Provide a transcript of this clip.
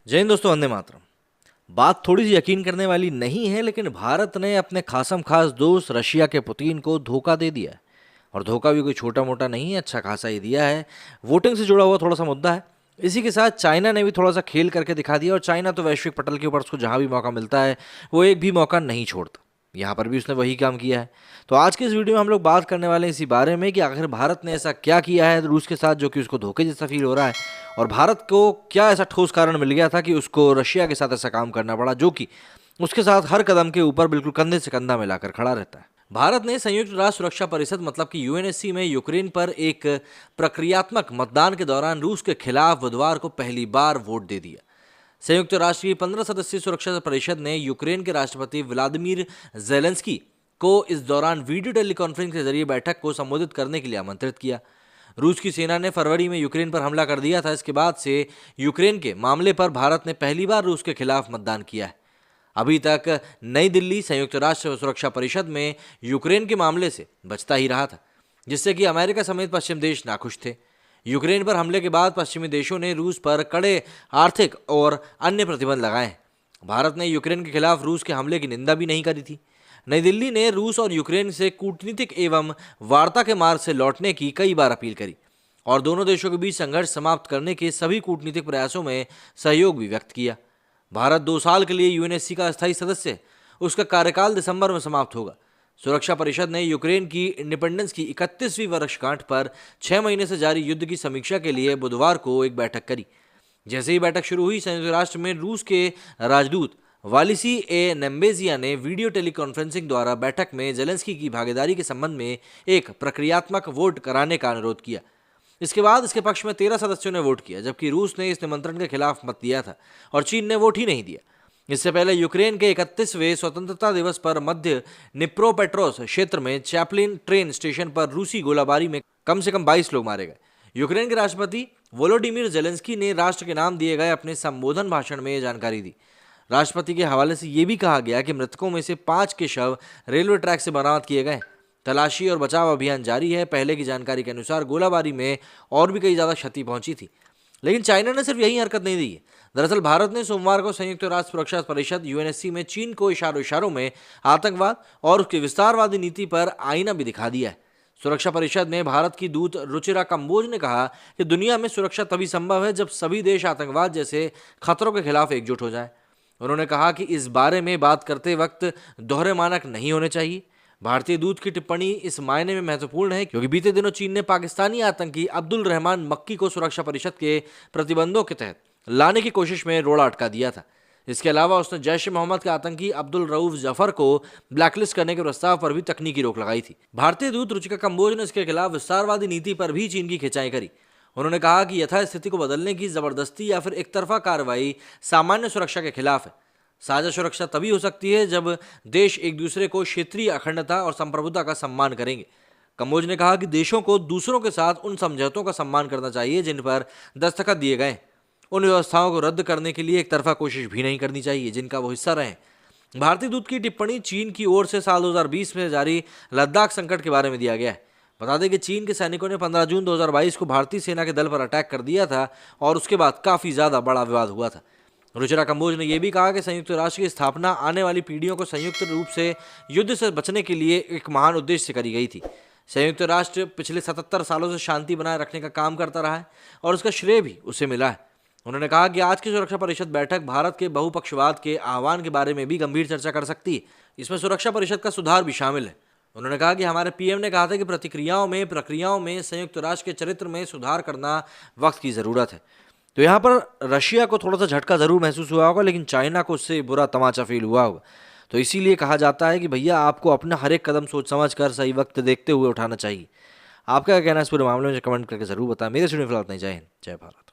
जय हिंद दोस्तों, वंदे मातरम। बात थोड़ी सी यकीन करने वाली नहीं है, लेकिन भारत ने अपने खासम खास दोस्त रशिया के पुतिन को धोखा दे दिया है। और धोखा भी कोई छोटा मोटा नहीं है, अच्छा खासा ही दिया है। वोटिंग से जुड़ा हुआ थोड़ा सा मुद्दा है। इसी के साथ चाइना ने भी थोड़ा सा खेल करके दिखा दिया, और चाइना तो वैश्विक पटल के ऊपर उसको जहां भी मौका मिलता है वो एक भी मौका नहीं छोड़ता। यहाँ पर भी उसने वही काम किया है। तो आज के इस वीडियो में हम लोग बात करने वाले हैं इसी बारे में कि आखिर भारत ने ऐसा क्या किया है रूस के साथ जो कि उसको धोखे जैसा फील हो रहा है, और भारत को क्या ऐसा ठोस कारण मिल गया था कि उसको रशिया के साथ ऐसा काम करना पड़ा जो कि उसके साथ हर कदम के ऊपर बिल्कुल कंधे से कंधा मिलाकर खड़ा रहता है। भारत ने संयुक्त राष्ट्र सुरक्षा परिषद मतलब कि यूएनएससी में यूक्रेन पर एक प्रक्रियात्मक मतदान के दौरान रूस के खिलाफ बुधवार को पहली बार वोट दे दिया। संयुक्त राष्ट्र की 15 सदस्यीय सुरक्षा परिषद ने यूक्रेन के राष्ट्रपति व्लादिमीर जेलेंस्की को इस दौरान वीडियो टेलीकॉन्फ्रेंस के जरिए बैठक को संबोधित करने के लिए आमंत्रित किया। रूस की सेना ने फरवरी में यूक्रेन पर हमला कर दिया था। इसके बाद से यूक्रेन के मामले पर भारत ने पहली बार रूस के खिलाफ मतदान किया है। अभी तक नई दिल्ली संयुक्त राष्ट्र सुरक्षा परिषद में यूक्रेन के मामले से बचता ही रहा था, जिससे कि अमेरिका समेत पश्चिमी देश नाखुश थे। यूक्रेन पर हमले के बाद पश्चिमी देशों ने रूस पर कड़े आर्थिक और अन्य प्रतिबंध लगाए। भारत ने यूक्रेन के खिलाफ रूस के हमले की निंदा भी नहीं करी थी। नई दिल्ली ने रूस और यूक्रेन से कूटनीतिक एवं वार्ता के मार्ग से लौटने की कई बार अपील करी और दोनों देशों के बीच संघर्ष समाप्त करने के सभी कूटनीतिक प्रयासों में सहयोग भी व्यक्त किया। भारत 2 साल के लिए यूएनएससी का अस्थायी सदस्य है। उसका कार्यकाल दिसंबर में समाप्त होगा। सुरक्षा परिषद ने यूक्रेन की इंडिपेंडेंस की 31वीं वर्षगांठ पर 6 महीने से जारी युद्ध की समीक्षा के लिए बुधवार को एक बैठक करी। जैसे ही बैठक शुरू हुई, संयुक्त राष्ट्र में रूस के राजदूत वालिसी ए नेम्बेजिया ने वीडियो टेलीकॉन्फ्रेंसिंग द्वारा बैठक में जेलेंस्की की भागीदारी के संबंध में एक प्रक्रियात्मक वोट कराने का अनुरोध किया। इसके बाद इसके पक्ष में 13 सदस्यों ने वोट किया, जबकि रूस ने इस निमंत्रण के खिलाफ मत दिया था और चीन ने वोट ही नहीं दिया। इससे पहले यूक्रेन के 31वें स्वतंत्रता दिवस पर मध्य निप्रोपेट्रोस क्षेत्र में चैपलिन ट्रेन स्टेशन पर रूसी गोलाबारी में कम से कम 22 लोग मारे गए। यूक्रेन के राष्ट्रपति वोलोडिमिर जेलेंस्की ने राष्ट्र के नाम दिए गए अपने संबोधन भाषण में यह जानकारी दी। राष्ट्रपति के हवाले से यह भी कहा गया कि मृतकों में से 5 के शव रेलवे ट्रैक से बरामद किए गए। तलाशी और बचाव अभियान जारी है। पहले की जानकारी के अनुसार गोलाबारी में और भी कई ज्यादा क्षति पहुंची थी, लेकिन चाइना ने सिर्फ यही हरकत नहीं दी है। दरअसल भारत ने सोमवार को संयुक्त राष्ट्र सुरक्षा परिषद यूएनएससी में चीन को इशारों में आतंकवाद और उसकी विस्तारवादी नीति पर आईना भी दिखा दिया है। सुरक्षा परिषद में भारत की दूत रुचिरा कंबोज ने कहा कि दुनिया में सुरक्षा तभी संभव है जब सभी देश आतंकवाद जैसे खतरों के खिलाफ एकजुट हो जाए। उन्होंने कहा कि इस बारे में बात करते वक्त दोहरे मानक नहीं होने चाहिए। भारतीय दूत की टिप्पणी इस मायने में महत्वपूर्ण है क्योंकि बीते दिनों चीन ने पाकिस्तानी आतंकी अब्दुल रहमान मक्की को सुरक्षा परिषद के प्रतिबंधों के तहत लाने की कोशिश में रोड़ा अटका दिया था। इसके अलावा उसने जैश ए मोहम्मद के आतंकी अब्दुल रऊफ जफर को ब्लैकलिस्ट करने के प्रस्ताव पर भी तकनीकी रोक लगाई थी। भारतीय दूत रुचिका कंबोज ने इसके खिलाफ विस्तारवादी नीति पर भी चीन की खिंचाई करी। उन्होंने कहा कि यथास्थिति को बदलने की जबरदस्ती या फिर एकतरफा कार्रवाई सामान्य सुरक्षा के खिलाफ है। साझा सुरक्षा तभी हो सकती है जब देश एक दूसरे को क्षेत्रीय अखंडता और संप्रभुता का सम्मान करेंगे। कंबोज ने कहा कि देशों को दूसरों के साथ उन समझौतों का सम्मान करना चाहिए जिन पर दस्तखत दिए गए। उन व्यवस्थाओं को रद्द करने के लिए एक तरफा कोशिश भी नहीं करनी चाहिए जिनका वो हिस्सा रहे। भारतीय दूत की टिप्पणी चीन की ओर से साल 2020 में जारी लद्दाख संकट के बारे में दिया गया है। बता दें कि चीन के सैनिकों ने 15 जून 2022 को भारतीय सेना के दल पर अटैक कर दिया था और उसके बाद काफी ज्यादा बड़ा विवाद हुआ था। रुचिरा कंबोज ने यह भी कहा कि संयुक्त राष्ट्र की स्थापना आने वाली पीढ़ियों को संयुक्त रूप से युद्ध से बचने के लिए एक महान उद्देश्य से करी गई थी। संयुक्त राष्ट्र पिछले 77 सालों से शांति बनाए रखने का काम करता रहा है और उसका श्रेय भी उसे मिला है। उन्होंने कहा कि आज की सुरक्षा परिषद बैठक भारत के बहुपक्षवाद के आह्वान के बारे में भी गंभीर चर्चा कर सकती है। इसमें सुरक्षा परिषद का सुधार भी शामिल है। उन्होंने कहा कि हमारे पीएम ने कहा था कि प्रक्रियाओं में संयुक्त राष्ट्र के चरित्र में सुधार करना वक्त की जरूरत है। तो यहाँ पर रशिया को थोड़ा सा झटका जरूर महसूस हुआ होगा, लेकिन चाइना को उससे बुरा तमाचा फील हुआ होगा। तो इसीलिए कहा जाता है कि भैया आपको अपना हर एक कदम सोच समझ कर सही वक्त देखते हुए उठाना चाहिए। आपका क्या कहना है इस पूरे मामले में कमेंट करके जरूर बताएं। मेरे स्टूडियो फिलहाल नहीं। जय हिंद, जय भारत।